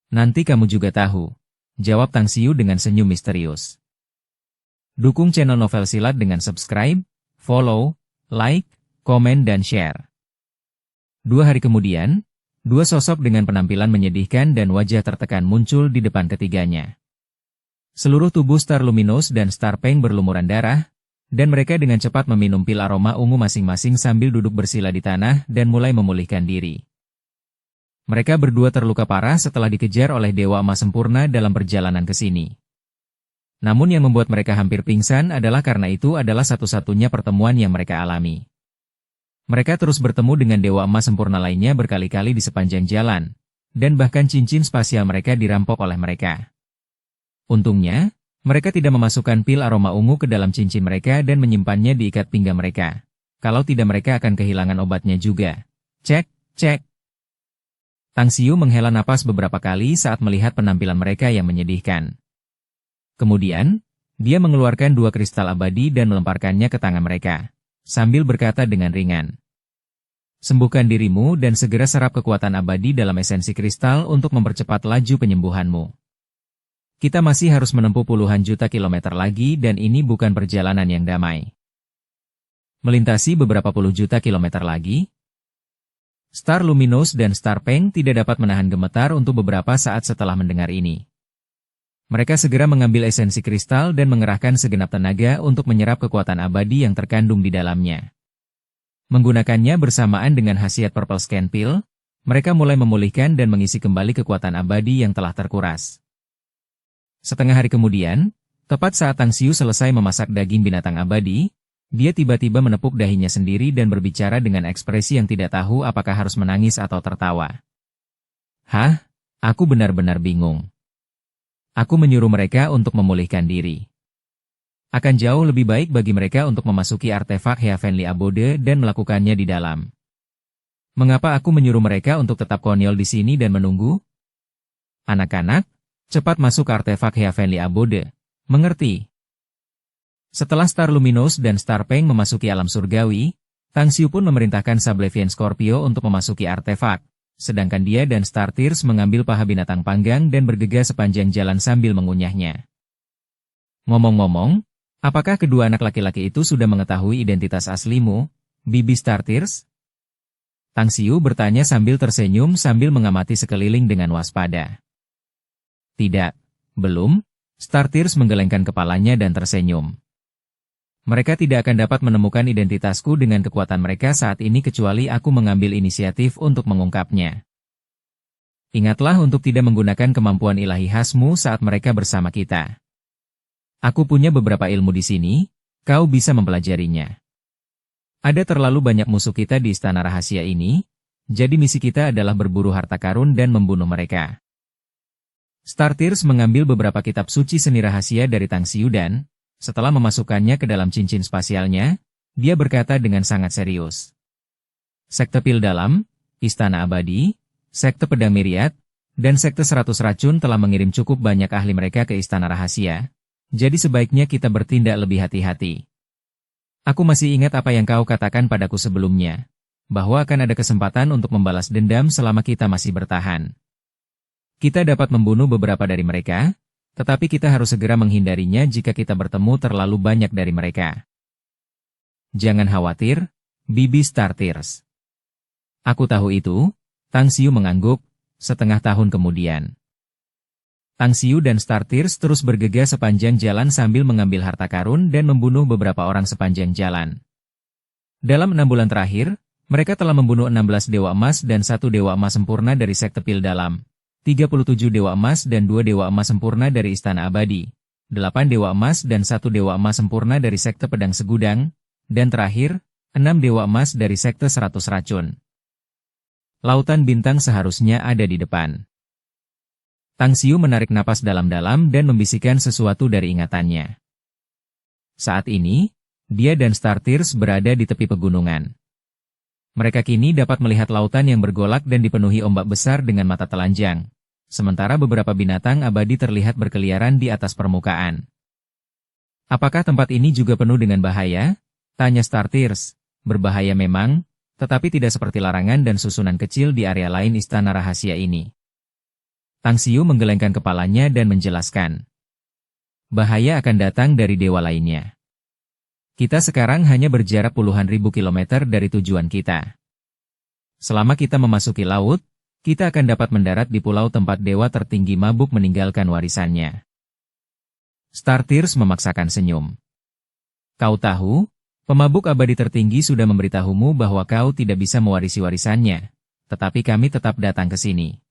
Nanti kamu juga tahu, jawab Tang Xiu dengan senyum misterius. Dukung channel Novel Silat dengan subscribe, follow, like, komen dan share. 2 hari kemudian, 2 sosok dengan penampilan menyedihkan dan wajah tertekan muncul di depan ketiganya. Seluruh tubuh Star Luminous dan Star Peng berlumuran darah, dan mereka dengan cepat meminum pil aroma ungu masing-masing sambil duduk bersila di tanah dan mulai memulihkan diri. Mereka berdua terluka parah setelah dikejar oleh Dewa Emas Sempurna dalam perjalanan ke sini. Namun yang membuat mereka hampir pingsan adalah karena itu adalah satu-satunya pertemuan yang mereka alami. Mereka terus bertemu dengan Dewa Emas Sempurna lainnya berkali-kali di sepanjang jalan, dan bahkan cincin spasial mereka dirampok oleh mereka. Untungnya, mereka tidak memasukkan pil aroma ungu ke dalam cincin mereka dan menyimpannya di ikat pinggang mereka. Kalau tidak mereka akan kehilangan obatnya juga. Cek, cek. Tang Xiu menghela napas beberapa kali saat melihat penampilan mereka yang menyedihkan. Kemudian, dia mengeluarkan 2 kristal abadi dan melemparkannya ke tangan mereka, sambil berkata dengan ringan. Sembuhkan dirimu dan segera serap kekuatan abadi dalam esensi kristal untuk mempercepat laju penyembuhanmu. Kita masih harus menempuh puluhan juta kilometer lagi dan ini bukan perjalanan yang damai. Melintasi beberapa puluh juta kilometer lagi, Star Luminous dan Star Peng tidak dapat menahan gemetar untuk beberapa saat setelah mendengar ini. Mereka segera mengambil esensi kristal dan mengerahkan segenap tenaga untuk menyerap kekuatan abadi yang terkandung di dalamnya. Menggunakannya bersamaan dengan khasiat Purple Scan Pill, mereka mulai memulihkan dan mengisi kembali kekuatan abadi yang telah terkuras. Setengah hari kemudian, tepat saat Tang Xiu selesai memasak daging binatang abadi, dia tiba-tiba menepuk dahinya sendiri dan berbicara dengan ekspresi yang tidak tahu apakah harus menangis atau tertawa. Hah? Aku benar-benar bingung. Aku menyuruh mereka untuk memulihkan diri. Akan jauh lebih baik bagi mereka untuk memasuki artefak Heavenly Abode dan melakukannya di dalam. Mengapa aku menyuruh mereka untuk tetap konyol di sini dan menunggu? Anak-anak, cepat masuk ke artefak Heavenly Abode. Mengerti? Setelah Star Luminous dan Star Peng memasuki alam surgawi, Tang Xiu pun memerintahkan Sablevian Scorpio untuk memasuki artefak, sedangkan dia dan Star Tears mengambil paha binatang panggang dan bergegas sepanjang jalan sambil mengunyahnya. Ngomong-ngomong, apakah kedua anak laki-laki itu sudah mengetahui identitas aslimu, Bibi Star Tears? Tang Xiu bertanya sambil tersenyum sambil mengamati sekeliling dengan waspada. Tidak, belum. Star Tears menggelengkan kepalanya dan tersenyum. Mereka tidak akan dapat menemukan identitasku dengan kekuatan mereka saat ini kecuali aku mengambil inisiatif untuk mengungkapnya. Ingatlah untuk tidak menggunakan kemampuan ilahi khasmu saat mereka bersama kita. Aku punya beberapa ilmu di sini, kau bisa mempelajarinya. Ada terlalu banyak musuh kita di istana rahasia ini, jadi misi kita adalah berburu harta karun dan membunuh mereka. Star Tears mengambil beberapa kitab suci seni rahasia dari Tang Xiu dan, setelah memasukkannya ke dalam cincin spasialnya, dia berkata dengan sangat serius. Sekte Pil Dalam, Istana Abadi, Sekte Pedang Myriad, dan Sekte 100 Racun telah mengirim cukup banyak ahli mereka ke Istana Rahasia, jadi sebaiknya kita bertindak lebih hati-hati. Aku masih ingat apa yang kau katakan padaku sebelumnya, bahwa akan ada kesempatan untuk membalas dendam selama kita masih bertahan. Kita dapat membunuh beberapa dari mereka, tetapi kita harus segera menghindarinya jika kita bertemu terlalu banyak dari mereka. Jangan khawatir, Bibi Star Tears. Aku tahu itu, Tang Xiu mengangguk, setengah tahun kemudian. Tang Xiu dan Star Tears terus bergegas sepanjang jalan sambil mengambil harta karun dan membunuh beberapa orang sepanjang jalan. Dalam 6 bulan terakhir, mereka telah membunuh 16 Dewa Emas dan 1 Dewa Emas sempurna dari Sekte Pil Dalam, 37 Dewa Emas dan 2 Dewa Emas sempurna dari Istana Abadi, 8 Dewa Emas dan 1 Dewa Emas sempurna dari Sekte Pedang Segudang, dan terakhir, 6 Dewa Emas dari Sekte 100 Racun. Lautan bintang seharusnya ada di depan. Tang Xiu menarik napas dalam-dalam dan membisikkan sesuatu dari ingatannya. Saat ini, dia dan Star Tears berada di tepi pegunungan. Mereka kini dapat melihat lautan yang bergolak dan dipenuhi ombak besar dengan mata telanjang. Sementara beberapa binatang abadi terlihat berkeliaran di atas permukaan. Apakah tempat ini juga penuh dengan bahaya? Tanya Star Tears. Berbahaya memang, tetapi tidak seperti larangan dan susunan kecil di area lain istana rahasia ini. Tang Xiu menggelengkan kepalanya dan menjelaskan. Bahaya akan datang dari dewa lainnya. Kita sekarang hanya berjarak puluhan ribu kilometer dari tujuan kita. Selama kita memasuki laut, kita akan dapat mendarat di pulau tempat dewa tertinggi mabuk meninggalkan warisannya. Star Tears memaksakan senyum. Kau tahu, pemabuk abadi tertinggi sudah memberitahumu bahwa kau tidak bisa mewarisi warisannya, tetapi kami tetap datang ke sini.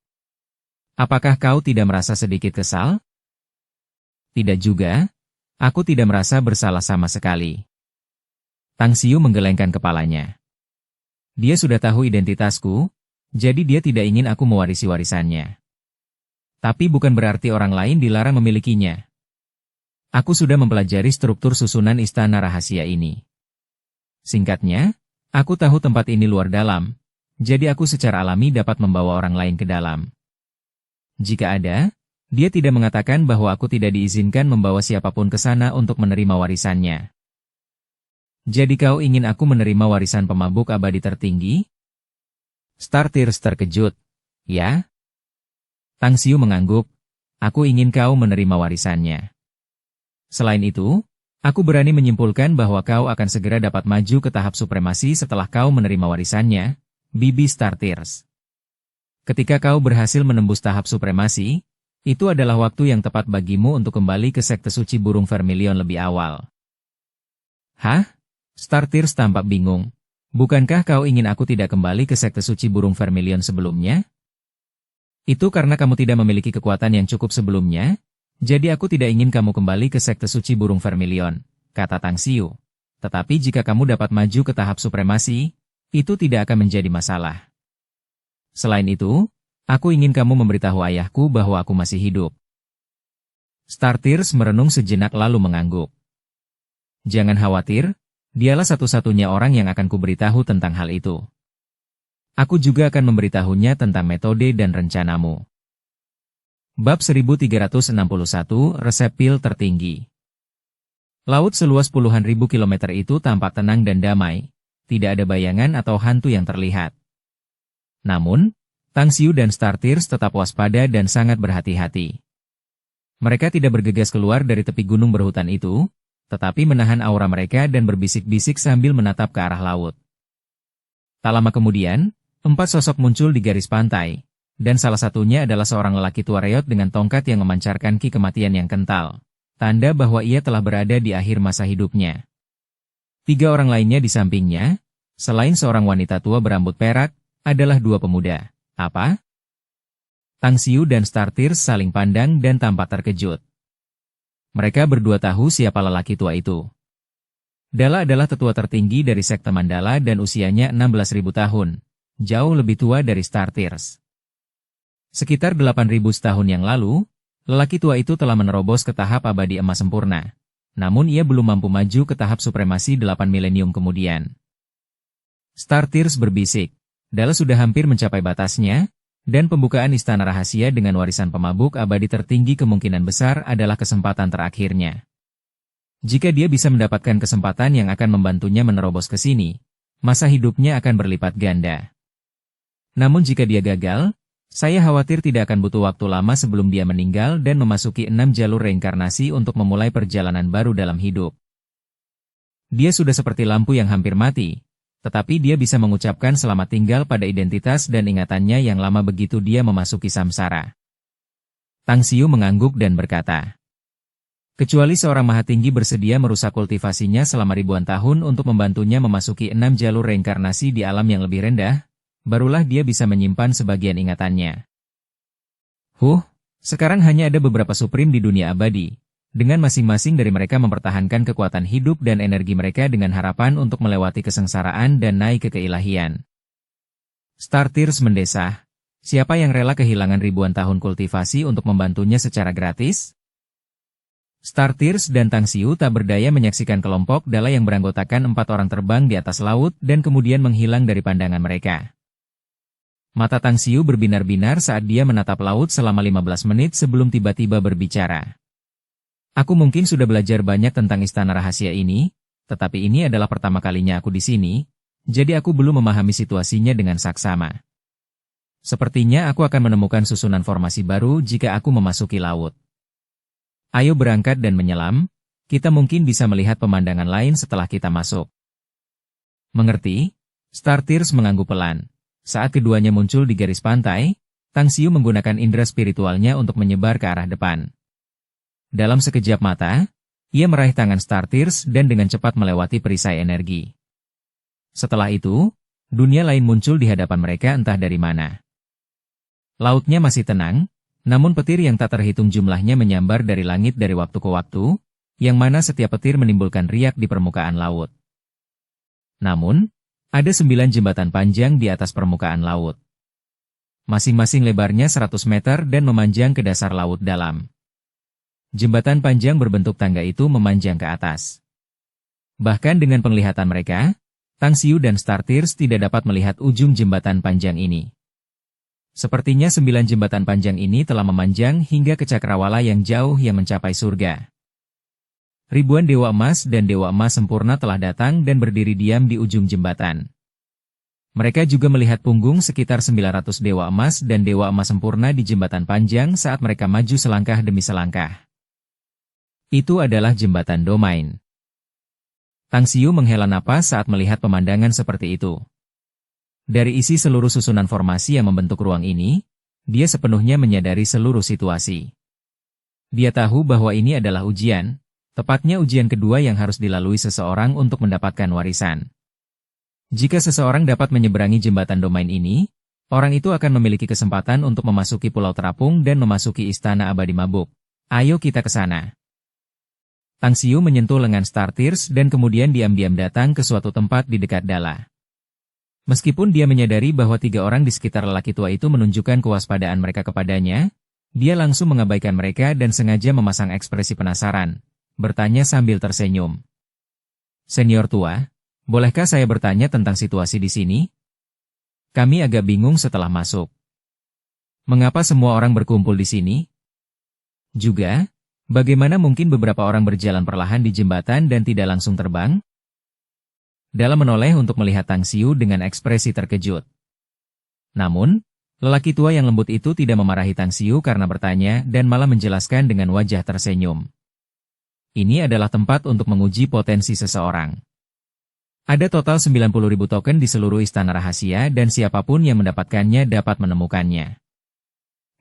Apakah kau tidak merasa sedikit kesal? Tidak juga, aku tidak merasa bersalah sama sekali. Tang Xiu menggelengkan kepalanya. Dia sudah tahu identitasku, jadi dia tidak ingin aku mewarisi warisannya. Tapi bukan berarti orang lain dilarang memilikinya. Aku sudah mempelajari struktur susunan istana rahasia ini. Singkatnya, aku tahu tempat ini luar dalam, jadi aku secara alami dapat membawa orang lain ke dalam. Jika ada, dia tidak mengatakan bahwa aku tidak diizinkan membawa siapapun ke sana untuk menerima warisannya. Jadi kau ingin aku menerima warisan pemabuk abadi tertinggi? Star Tears terkejut. Ya? Tang Xiu mengangguk. Aku ingin kau menerima warisannya. Selain itu, aku berani menyimpulkan bahwa kau akan segera dapat maju ke tahap supremasi setelah kau menerima warisannya, Bibi Star Tears. Ketika kau berhasil menembus tahap supremasi, itu adalah waktu yang tepat bagimu untuk kembali ke Sekte Suci Burung Vermilion lebih awal. Hah? Star Tears tampak bingung. Bukankah kau ingin aku tidak kembali ke Sekte Suci Burung Vermilion sebelumnya? Itu karena kamu tidak memiliki kekuatan yang cukup sebelumnya, jadi aku tidak ingin kamu kembali ke Sekte Suci Burung Vermilion, kata Tang Xiu. Tetapi jika kamu dapat maju ke tahap supremasi, itu tidak akan menjadi masalah. Selain itu, aku ingin kamu memberitahu ayahku bahwa aku masih hidup. Star Tears merenung sejenak lalu mengangguk. Jangan khawatir, dialah satu-satunya orang yang akan kuberitahu tentang hal itu. Aku juga akan memberitahunya tentang metode dan rencanamu. Bab 1361, Resep Pil Tertinggi. Laut seluas puluhan ribu kilometer itu tampak tenang dan damai. Tidak ada bayangan atau hantu yang terlihat. Namun, Tang Xiu dan Startears tetap waspada dan sangat berhati-hati. Mereka tidak bergegas keluar dari tepi gunung berhutan itu, tetapi menahan aura mereka dan berbisik-bisik sambil menatap ke arah laut. Tak lama kemudian, 4 sosok muncul di garis pantai, dan salah satunya adalah seorang lelaki tua reot dengan tongkat yang memancarkan ki kematian yang kental, tanda bahwa ia telah berada di akhir masa hidupnya. 3 orang lainnya di sampingnya, selain seorang wanita tua berambut perak, adalah 2 pemuda. Apa? Tang Xiu dan Startears saling pandang dan tampak terkejut. Mereka berdua tahu siapa lelaki tua itu. Dala adalah tetua tertinggi dari sekte Mandala dan usianya 16.000 tahun. Jauh lebih tua dari Startears. Sekitar 8.000 tahun yang lalu, lelaki tua itu telah menerobos ke tahap abadi emas sempurna. Namun ia belum mampu maju ke tahap supremasi 8 milenium kemudian. Startears berbisik. Dala sudah hampir mencapai batasnya, dan pembukaan istana rahasia dengan warisan pemabuk abadi tertinggi kemungkinan besar adalah kesempatan terakhirnya. Jika dia bisa mendapatkan kesempatan yang akan membantunya menerobos ke sini, masa hidupnya akan berlipat ganda. Namun jika dia gagal, saya khawatir tidak akan butuh waktu lama sebelum dia meninggal dan memasuki 6 jalur reinkarnasi untuk memulai perjalanan baru dalam hidup. Dia sudah seperti lampu yang hampir mati, tetapi dia bisa mengucapkan selamat tinggal pada identitas dan ingatannya yang lama begitu dia memasuki samsara. Tang Xiu mengangguk dan berkata, kecuali seorang maha tinggi bersedia merusak kultivasinya selama ribuan tahun untuk membantunya memasuki 6 jalur reinkarnasi di alam yang lebih rendah, barulah dia bisa menyimpan sebagian ingatannya. Sekarang hanya ada beberapa suprim di dunia abadi, dengan masing-masing dari mereka mempertahankan kekuatan hidup dan energi mereka dengan harapan untuk melewati kesengsaraan dan naik ke keilahian. Startears mendesah, siapa yang rela kehilangan ribuan tahun kultivasi untuk membantunya secara gratis? Startears dan Tang Xiu tak berdaya menyaksikan kelompok Dala yang beranggotakan 4 orang terbang di atas laut dan kemudian menghilang dari pandangan mereka. Mata Tang Xiu berbinar-binar saat dia menatap laut selama 15 menit sebelum tiba-tiba berbicara. Aku mungkin sudah belajar banyak tentang istana rahasia ini, tetapi ini adalah pertama kalinya aku di sini, jadi aku belum memahami situasinya dengan saksama. Sepertinya aku akan menemukan susunan formasi baru jika aku memasuki laut. Ayo berangkat dan menyelam, kita mungkin bisa melihat pemandangan lain setelah kita masuk. Mengerti? Startears mengangguk pelan. Saat keduanya muncul di garis pantai, Tang Xiu menggunakan indera spiritualnya untuk menyebar ke arah depan. Dalam sekejap mata, ia meraih tangan Startears dan dengan cepat melewati perisai energi. Setelah itu, dunia lain muncul di hadapan mereka entah dari mana. Lautnya masih tenang, namun petir yang tak terhitung jumlahnya menyambar dari langit dari waktu ke waktu, yang mana setiap petir menimbulkan riak di permukaan laut. Namun, ada 9 jembatan panjang di atas permukaan laut. Masing-masing lebarnya 100 meter dan memanjang ke dasar laut dalam. Jembatan panjang berbentuk tangga itu memanjang ke atas. Bahkan dengan penglihatan mereka, Tang Xiu dan Startears tidak dapat melihat ujung jembatan panjang ini. Sepertinya 9 jembatan panjang ini telah memanjang hingga ke cakrawala yang jauh yang mencapai surga. Ribuan dewa emas dan dewa emas sempurna telah datang dan berdiri diam di ujung jembatan. Mereka juga melihat punggung sekitar 900 dewa emas dan dewa emas sempurna di jembatan panjang saat mereka maju selangkah demi selangkah. Itu adalah jembatan domain. Tang Xiu menghela napas saat melihat pemandangan seperti itu. Dari isi seluruh susunan formasi yang membentuk ruang ini, dia sepenuhnya menyadari seluruh situasi. Dia tahu bahwa ini adalah ujian, tepatnya ujian kedua yang harus dilalui seseorang untuk mendapatkan warisan. Jika seseorang dapat menyeberangi jembatan domain ini, orang itu akan memiliki kesempatan untuk memasuki Pulau Terapung dan memasuki Istana Abadi Mabuk. Ayo kita ke sana. Tang Xiu menyentuh lengan Startears dan kemudian diam-diam datang ke suatu tempat di dekat Dala. Meskipun dia menyadari bahwa 3 orang di sekitar lelaki tua itu menunjukkan kewaspadaan mereka kepadanya, dia langsung mengabaikan mereka dan sengaja memasang ekspresi penasaran, bertanya sambil tersenyum. Senior tua, bolehkah saya bertanya tentang situasi di sini? Kami agak bingung setelah masuk. Mengapa semua orang berkumpul di sini? Juga, bagaimana mungkin beberapa orang berjalan perlahan di jembatan dan tidak langsung terbang? Dala menoleh untuk melihat Tang Xiu dengan ekspresi terkejut. Namun, lelaki tua yang lembut itu tidak memarahi Tang Xiu karena bertanya dan malah menjelaskan dengan wajah tersenyum. Ini adalah tempat untuk menguji potensi seseorang. Ada total 90.000 token di seluruh istana rahasia dan siapapun yang mendapatkannya dapat menemukannya.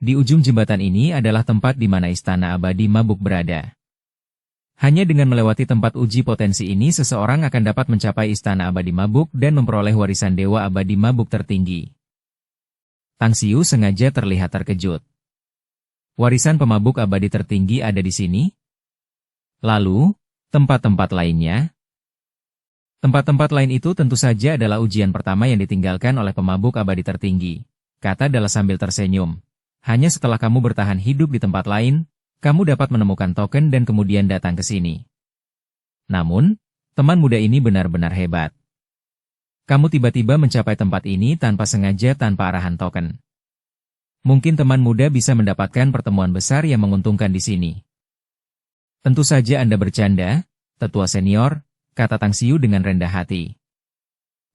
Di ujung jembatan ini adalah tempat di mana istana abadi mabuk berada. Hanya dengan melewati tempat uji potensi ini seseorang akan dapat mencapai istana abadi mabuk dan memperoleh warisan dewa abadi mabuk tertinggi. Tang Xiu sengaja terlihat terkejut. Warisan pemabuk abadi tertinggi ada di sini? Lalu, tempat-tempat lainnya? Tempat-tempat lain itu tentu saja adalah ujian pertama yang ditinggalkan oleh pemabuk abadi tertinggi, kata Dala sambil tersenyum. Hanya setelah kamu bertahan hidup di tempat lain, kamu dapat menemukan token dan kemudian datang ke sini. Namun, teman muda ini benar-benar hebat. Kamu tiba-tiba mencapai tempat ini tanpa sengaja tanpa arahan token. Mungkin teman muda bisa mendapatkan pertemuan besar yang menguntungkan di sini. Tentu saja Anda bercanda, tetua senior, kata Tang Xiu dengan rendah hati.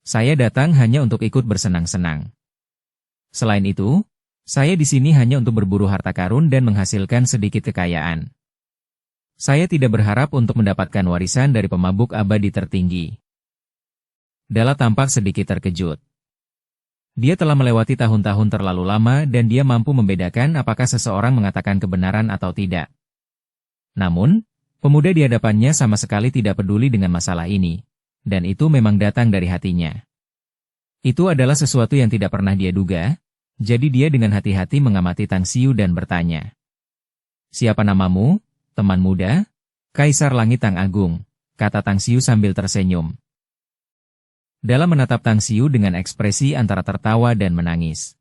Saya datang hanya untuk ikut bersenang-senang. Selain itu, saya di sini hanya untuk berburu harta karun dan menghasilkan sedikit kekayaan. Saya tidak berharap untuk mendapatkan warisan dari pemabuk abadi tertinggi. Dala tampak sedikit terkejut. Dia telah melewati tahun-tahun terlalu lama dan dia mampu membedakan apakah seseorang mengatakan kebenaran atau tidak. Namun, pemuda di hadapannya sama sekali tidak peduli dengan masalah ini, dan itu memang datang dari hatinya. Itu adalah sesuatu yang tidak pernah dia duga, jadi dia dengan hati-hati mengamati Tang Xiu dan bertanya. Siapa namamu, teman muda? Kaisar Langit Tang Agung, kata Tang Xiu sambil tersenyum. Dala menatap Tang Xiu dengan ekspresi antara tertawa dan menangis.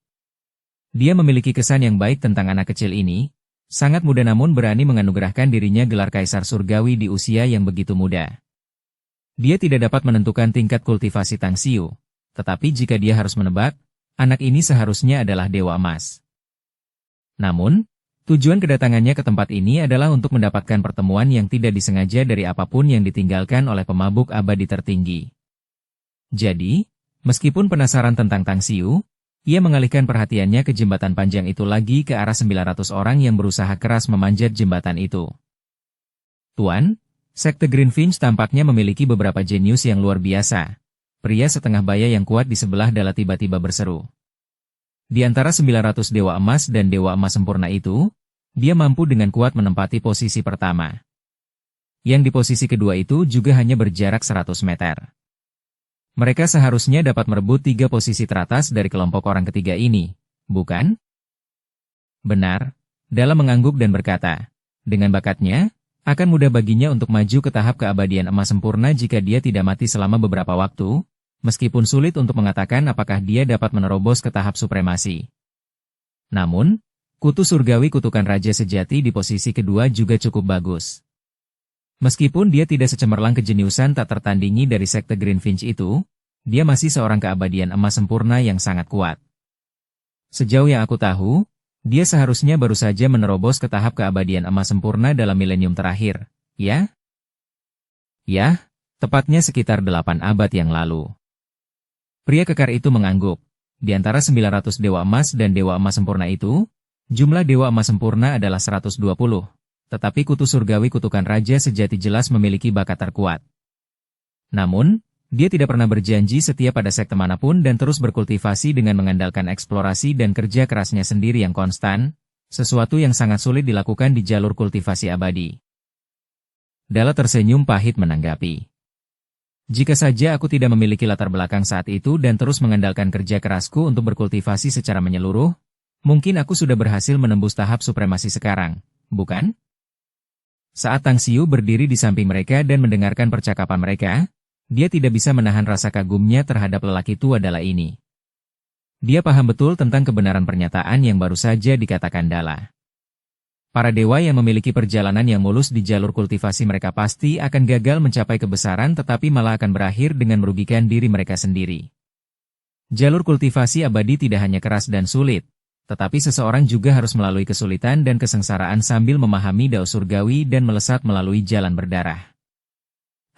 Dia memiliki kesan yang baik tentang anak kecil ini, sangat muda namun berani menganugerahkan dirinya gelar Kaisar Surgawi di usia yang begitu muda. Dia tidak dapat menentukan tingkat kultivasi Tang Xiu, tetapi jika dia harus menebak, anak ini seharusnya adalah Dewa Emas. Namun, tujuan kedatangannya ke tempat ini adalah untuk mendapatkan pertemuan yang tidak disengaja dari apapun yang ditinggalkan oleh pemabuk abadi tertinggi. Jadi, meskipun penasaran tentang Tang Xiu, ia mengalihkan perhatiannya ke jembatan panjang itu lagi ke arah 900 orang yang berusaha keras memanjat jembatan itu. Tuan, Sekte Greenfinch tampaknya memiliki beberapa jenius yang luar biasa. Pria setengah baya yang kuat di sebelah Dala tiba-tiba berseru. Di antara 900 Dewa Emas dan Dewa Emas Sempurna itu, dia mampu dengan kuat menempati posisi pertama. Yang di posisi kedua itu juga hanya berjarak 100 meter. Mereka seharusnya dapat merebut 3 posisi teratas dari kelompok orang ketiga ini, bukan? Benar, Dala mengangguk dan berkata, dengan bakatnya, akan mudah baginya untuk maju ke tahap keabadian emas sempurna jika dia tidak mati selama beberapa waktu, meskipun sulit untuk mengatakan apakah dia dapat menerobos ke tahap supremasi. Namun, kutu surgawi kutukan Raja Sejati di posisi kedua juga cukup bagus. Meskipun dia tidak secemerlang kejeniusan tak tertandingi dari Sekte Greenfinch itu, dia masih seorang keabadian emas sempurna yang sangat kuat. Sejauh yang aku tahu, dia seharusnya baru saja menerobos ke tahap keabadian emas sempurna dalam milenium terakhir, ya? Ya, tepatnya sekitar 8 abad yang lalu. Pria kekar itu mengangguk. Di antara 900 Dewa Emas dan Dewa Emas Sempurna itu, jumlah Dewa Emas Sempurna adalah 120. Tetapi kutu surgawi kutukan Raja Sejati jelas memiliki bakat terkuat. Namun, dia tidak pernah berjanji setia pada sekte manapun dan terus berkultivasi dengan mengandalkan eksplorasi dan kerja kerasnya sendiri yang konstan, sesuatu yang sangat sulit dilakukan di jalur kultivasi abadi. Dala tersenyum pahit menanggapi. Jika saja aku tidak memiliki latar belakang saat itu dan terus mengandalkan kerja kerasku untuk berkultivasi secara menyeluruh, mungkin aku sudah berhasil menembus tahap supremasi sekarang, bukan? Saat Tang Xiu berdiri di samping mereka dan mendengarkan percakapan mereka, dia tidak bisa menahan rasa kagumnya terhadap lelaki tua Dala ini. Dia paham betul tentang kebenaran pernyataan yang baru saja dikatakan Dala. Para dewa yang memiliki perjalanan yang mulus di jalur kultivasi mereka pasti akan gagal mencapai kebesaran tetapi malah akan berakhir dengan merugikan diri mereka sendiri. Jalur kultivasi abadi tidak hanya keras dan sulit, tetapi seseorang juga harus melalui kesulitan dan kesengsaraan sambil memahami dao surgawi dan melesat melalui jalan berdarah.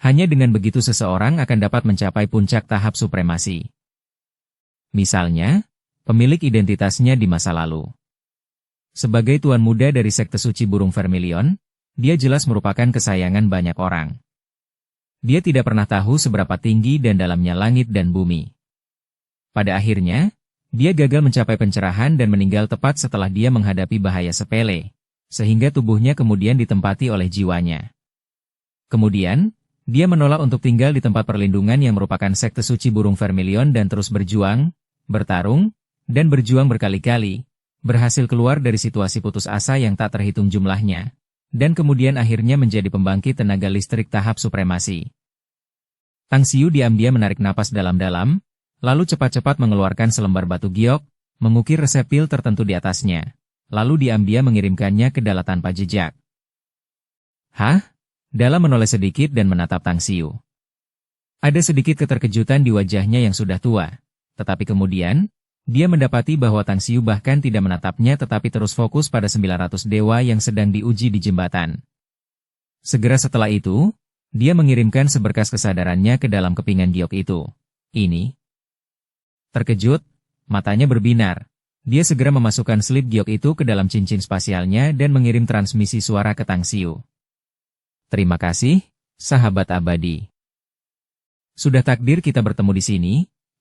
Hanya dengan begitu seseorang akan dapat mencapai puncak tahap supremasi. Misalnya, pemilik identitasnya di masa lalu. Sebagai tuan muda dari sekte suci burung vermilion, dia jelas merupakan kesayangan banyak orang. Dia tidak pernah tahu seberapa tinggi dan dalamnya langit dan bumi. Pada akhirnya, dia gagal mencapai pencerahan dan meninggal tepat setelah dia menghadapi bahaya sepele, sehingga tubuhnya kemudian ditempati oleh jiwanya. Kemudian, dia menolak untuk tinggal di tempat perlindungan yang merupakan sekte suci burung vermilion dan terus berjuang, bertarung, dan berjuang berkali-kali, berhasil keluar dari situasi putus asa yang tak terhitung jumlahnya, dan kemudian akhirnya menjadi pembangkit tenaga listrik tahap supremasi. Tang Xiu diam-diam menarik napas dalam-dalam, lalu cepat-cepat mengeluarkan selembar batu giok, mengukir resep pil tertentu di atasnya, lalu diam-diam mengirimkannya ke Dala tanpa jejak. Hah? Dala menoleh sedikit dan menatap Tang Xiu. Ada sedikit keterkejutan di wajahnya yang sudah tua, tetapi kemudian, dia mendapati bahwa Tang Xiu bahkan tidak menatapnya tetapi terus fokus pada 900 dewa yang sedang diuji di jembatan. Segera setelah itu, dia mengirimkan seberkas kesadarannya ke dalam kepingan giok itu. Ini. Terkejut, matanya berbinar. Dia segera memasukkan slip giok itu ke dalam cincin spasialnya dan mengirim transmisi suara ke Tang Xiu. Terima kasih, sahabat abadi. Sudah takdir kita bertemu di sini,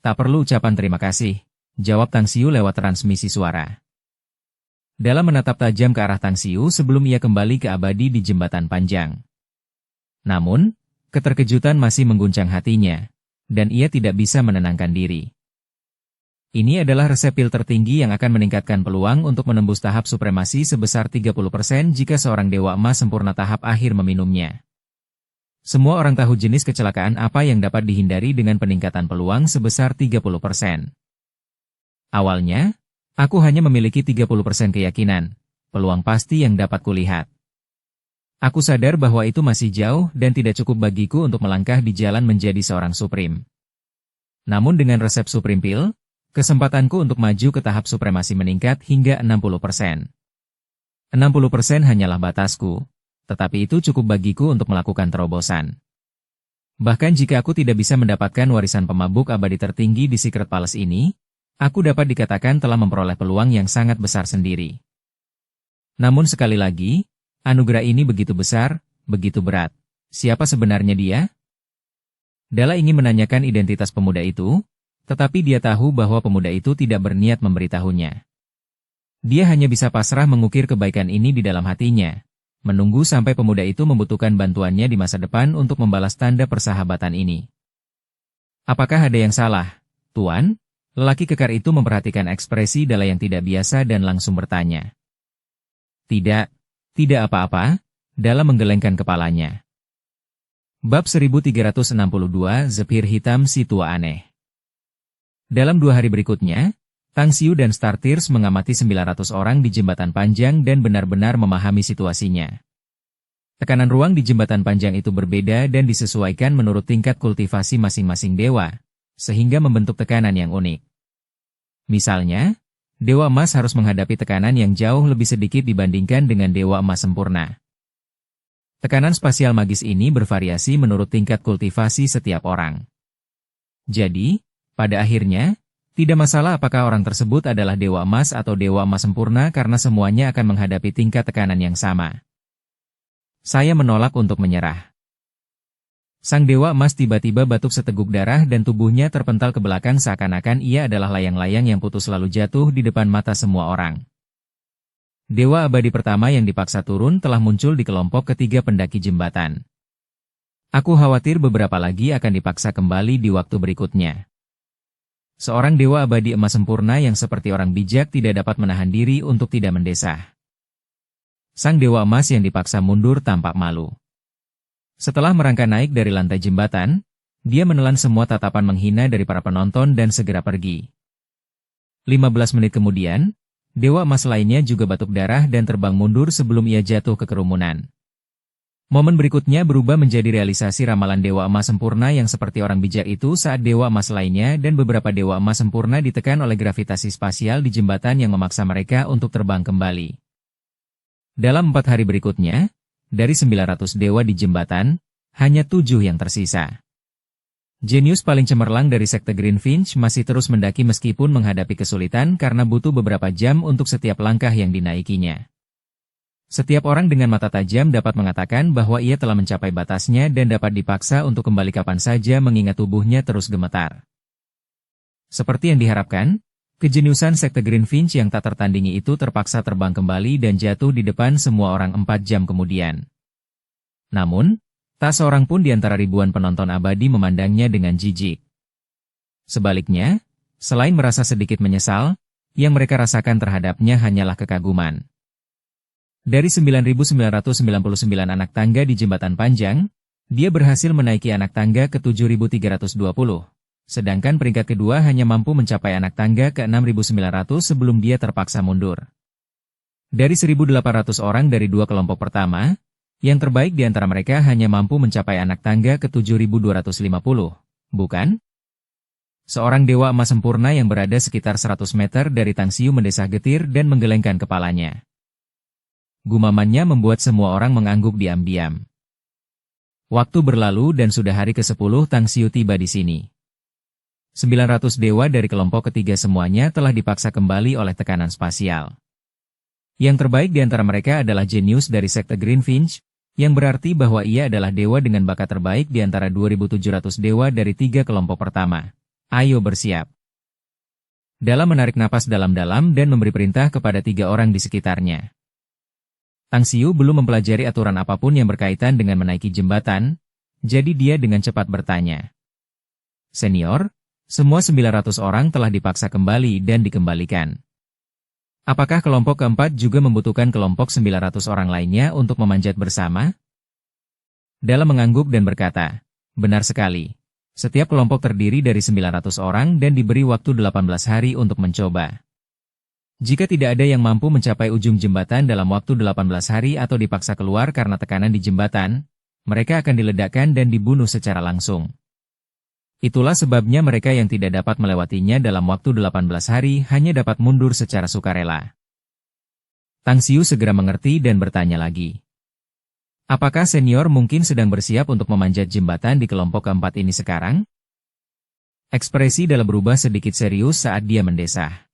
tak perlu ucapan terima kasih. Jawab Tang Xiu lewat transmisi suara. Dala menatap tajam ke arah Tang Xiu sebelum ia kembali ke abadi di jembatan panjang. Namun, keterkejutan masih mengguncang hatinya, dan ia tidak bisa menenangkan diri. Ini adalah resep pil tertinggi yang akan meningkatkan peluang untuk menembus tahap supremasi sebesar 30% jika seorang dewa emas sempurna tahap akhir meminumnya. Semua orang tahu jenis kecelakaan apa yang dapat dihindari dengan peningkatan peluang sebesar 30%. Awalnya, aku hanya memiliki 30% keyakinan, peluang pasti yang dapat kulihat. Aku sadar bahwa itu masih jauh dan tidak cukup bagiku untuk melangkah di jalan menjadi seorang Supreme. Namun dengan resep Supreme Pill, kesempatanku untuk maju ke tahap supremasi meningkat hingga 60%. 60% hanyalah batasku, tetapi itu cukup bagiku untuk melakukan terobosan. Bahkan jika aku tidak bisa mendapatkan warisan pemabuk abadi tertinggi di Secret Palace ini, aku dapat dikatakan telah memperoleh peluang yang sangat besar sendiri. Namun sekali lagi, anugerah ini begitu besar, begitu berat. Siapa sebenarnya dia? Dala ingin menanyakan identitas pemuda itu, tetapi dia tahu bahwa pemuda itu tidak berniat memberitahunya. Dia hanya bisa pasrah mengukir kebaikan ini di dalam hatinya, menunggu sampai pemuda itu membutuhkan bantuannya di masa depan untuk membalas tanda persahabatan ini. Apakah ada yang salah, Tuan? Lelaki kekar itu memperhatikan ekspresi Dala yang tidak biasa dan langsung bertanya. Tidak apa-apa, Dala menggelengkan kepalanya. Bab 1362 Zephyr Hitam Si Tua Aneh. Dalam 2 hari berikutnya, Tang Xiu dan Star Tears mengamati 900 orang di jembatan panjang dan benar-benar memahami situasinya. Tekanan ruang di jembatan panjang itu berbeda dan disesuaikan menurut tingkat kultivasi masing-masing dewa, sehingga membentuk tekanan yang unik. Misalnya, Dewa Emas harus menghadapi tekanan yang jauh lebih sedikit dibandingkan dengan Dewa Emas sempurna. Tekanan spasial magis ini bervariasi menurut tingkat kultivasi setiap orang. Jadi, pada akhirnya, tidak masalah apakah orang tersebut adalah Dewa Emas atau Dewa Emas sempurna karena semuanya akan menghadapi tingkat tekanan yang sama. Saya menolak untuk menyerah. Sang Dewa Emas tiba-tiba batuk seteguk darah dan tubuhnya terpental ke belakang seakan-akan ia adalah layang-layang yang putus lalu jatuh di depan mata semua orang. Dewa abadi pertama yang dipaksa turun telah muncul di kelompok ketiga pendaki jembatan. Aku khawatir beberapa lagi akan dipaksa kembali di waktu berikutnya. Seorang Dewa abadi emas sempurna yang seperti orang bijak tidak dapat menahan diri untuk tidak mendesah. Sang Dewa Emas yang dipaksa mundur tampak malu. Setelah merangkak naik dari lantai jembatan, dia menelan semua tatapan menghina dari para penonton dan segera pergi. 15 menit kemudian, Dewa Emas lainnya juga batuk darah dan terbang mundur sebelum ia jatuh ke kerumunan. Momen berikutnya berubah menjadi realisasi ramalan Dewa Emas sempurna yang seperti orang bijak itu saat Dewa Emas lainnya dan beberapa Dewa Emas sempurna ditekan oleh gravitasi spasial di jembatan yang memaksa mereka untuk terbang kembali. Dalam 4 hari berikutnya, dari 900 dewa di jembatan, hanya 7 yang tersisa. Jenius paling cemerlang dari sekte Greenfinch masih terus mendaki meskipun menghadapi kesulitan karena butuh beberapa jam untuk setiap langkah yang dinaikinya. Setiap orang dengan mata tajam dapat mengatakan bahwa ia telah mencapai batasnya dan dapat dipaksa untuk kembali kapan saja mengingat tubuhnya terus gemetar. Seperti yang diharapkan, kejeniusan sekte Greenfinch yang tak tertandingi itu terpaksa terbang kembali dan jatuh di depan semua orang 4 jam kemudian. Namun, tak seorang pun di antara ribuan penonton abadi memandangnya dengan jijik. Sebaliknya, selain merasa sedikit menyesal, yang mereka rasakan terhadapnya hanyalah kekaguman. Dari 9.999 anak tangga di jembatan panjang, dia berhasil menaiki anak tangga ke 7.320, sedangkan peringkat kedua hanya mampu mencapai anak tangga ke 6.900 sebelum dia terpaksa mundur. Dari 1.800 orang dari 2 kelompok pertama, yang terbaik di antara mereka hanya mampu mencapai anak tangga ke 7.250, bukan? Seorang dewa emas sempurna yang berada sekitar 100 meter dari Tang Xiu mendesah getir dan menggelengkan kepalanya. Gumamannya membuat semua orang mengangguk diam-diam. Waktu berlalu dan sudah hari ke-10 Tang Xiu tiba di sini. 900 dewa dari kelompok ketiga semuanya telah dipaksa kembali oleh tekanan spasial. Yang terbaik di antara mereka adalah jenius dari sekte Greenfinch, yang berarti bahwa ia adalah dewa dengan bakat terbaik di antara 2.700 dewa dari 3 kelompok pertama. Ayo bersiap. Dalam menarik napas dalam-dalam dan memberi perintah kepada 3 orang di sekitarnya. Tang Xiu belum mempelajari aturan apapun yang berkaitan dengan menaiki jembatan, jadi dia dengan cepat bertanya. Senior, semua 900 orang telah dipaksa kembali dan dikembalikan. Apakah kelompok keempat juga membutuhkan kelompok 900 orang lainnya untuk memanjat bersama? Dalam mengangguk dan berkata, benar sekali. Setiap kelompok terdiri dari 900 orang dan diberi waktu 18 hari untuk mencoba. Jika tidak ada yang mampu mencapai ujung jembatan dalam waktu 18 hari atau dipaksa keluar karena tekanan di jembatan, mereka akan diledakkan dan dibunuh secara langsung. Itulah sebabnya mereka yang tidak dapat melewatinya dalam waktu 18 hari hanya dapat mundur secara sukarela. Tang Xiu segera mengerti dan bertanya lagi. Apakah senior mungkin sedang bersiap untuk memanjat jembatan di kelompok keempat ini sekarang? Ekspresi Dala berubah sedikit serius saat dia mendesah.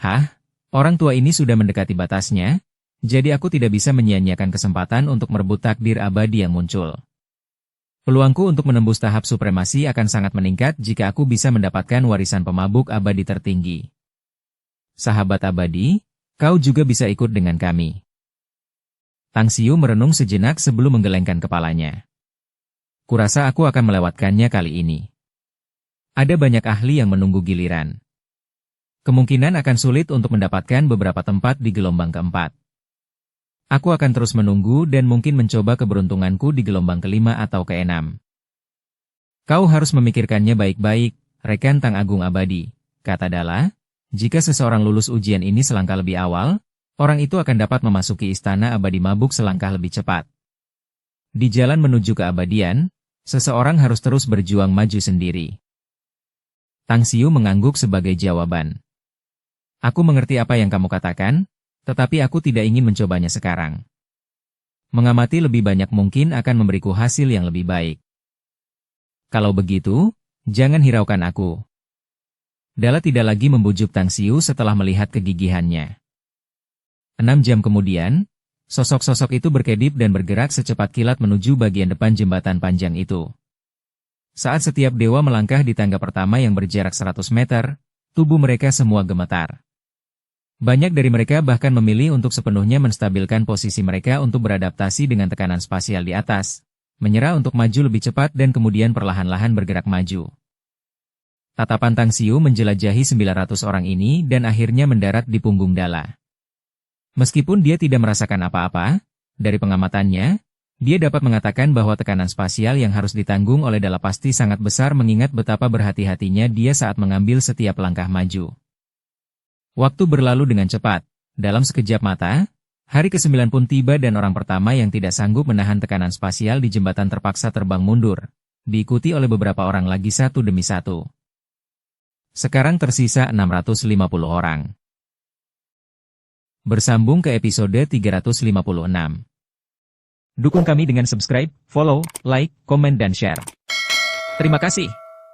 Hah? Orang tua ini sudah mendekati batasnya, jadi aku tidak bisa menyia-nyiakan kesempatan untuk merebut takdir abadi yang muncul. Peluangku untuk menembus tahap supremasi akan sangat meningkat jika aku bisa mendapatkan warisan pemabuk abadi tertinggi. Sahabat abadi, kau juga bisa ikut dengan kami. Tang Xiu merenung sejenak sebelum menggelengkan kepalanya. Kurasa aku akan melewatkannya kali ini. Ada banyak ahli yang menunggu giliran. Kemungkinan akan sulit untuk mendapatkan beberapa tempat di gelombang keempat. Aku akan terus menunggu dan mungkin mencoba keberuntunganku di gelombang kelima atau keenam. Kau harus memikirkannya baik-baik, rekan Tang Agung Abadi, kata Dala. Jika seseorang lulus ujian ini selangkah lebih awal, orang itu akan dapat memasuki istana abadi mabuk selangkah lebih cepat. Di jalan menuju keabadian, seseorang harus terus berjuang maju sendiri. Tang Xiu mengangguk sebagai jawaban. Aku mengerti apa yang kamu katakan, tetapi aku tidak ingin mencobanya sekarang. Mengamati lebih banyak mungkin akan memberiku hasil yang lebih baik. Kalau begitu, jangan hiraukan aku. Dala tidak lagi membujuk Tang Xiu setelah melihat kegigihannya. 6 jam kemudian, sosok-sosok itu berkedip dan bergerak secepat kilat menuju bagian depan jembatan panjang itu. Saat setiap dewa melangkah di tangga pertama yang berjarak 100 meter, tubuh mereka semua gemetar. Banyak dari mereka bahkan memilih untuk sepenuhnya menstabilkan posisi mereka untuk beradaptasi dengan tekanan spasial di atas, menyerah untuk maju lebih cepat dan kemudian perlahan-lahan bergerak maju. Tatapan Tang Xiu menjelajahi 900 orang ini dan akhirnya mendarat di punggung Dala. Meskipun dia tidak merasakan apa-apa, dari pengamatannya, dia dapat mengatakan bahwa tekanan spasial yang harus ditanggung oleh Dala pasti sangat besar mengingat betapa berhati-hatinya dia saat mengambil setiap langkah maju. Waktu berlalu dengan cepat. Dalam sekejap mata, Hari ke-9 pun tiba dan orang pertama yang tidak sanggup menahan tekanan spasial di jembatan terpaksa terbang mundur, diikuti oleh beberapa orang lagi satu demi satu. Sekarang tersisa 650 orang. Bersambung ke episode 356. Dukung kami dengan subscribe, follow, like, komen dan share. Terima kasih.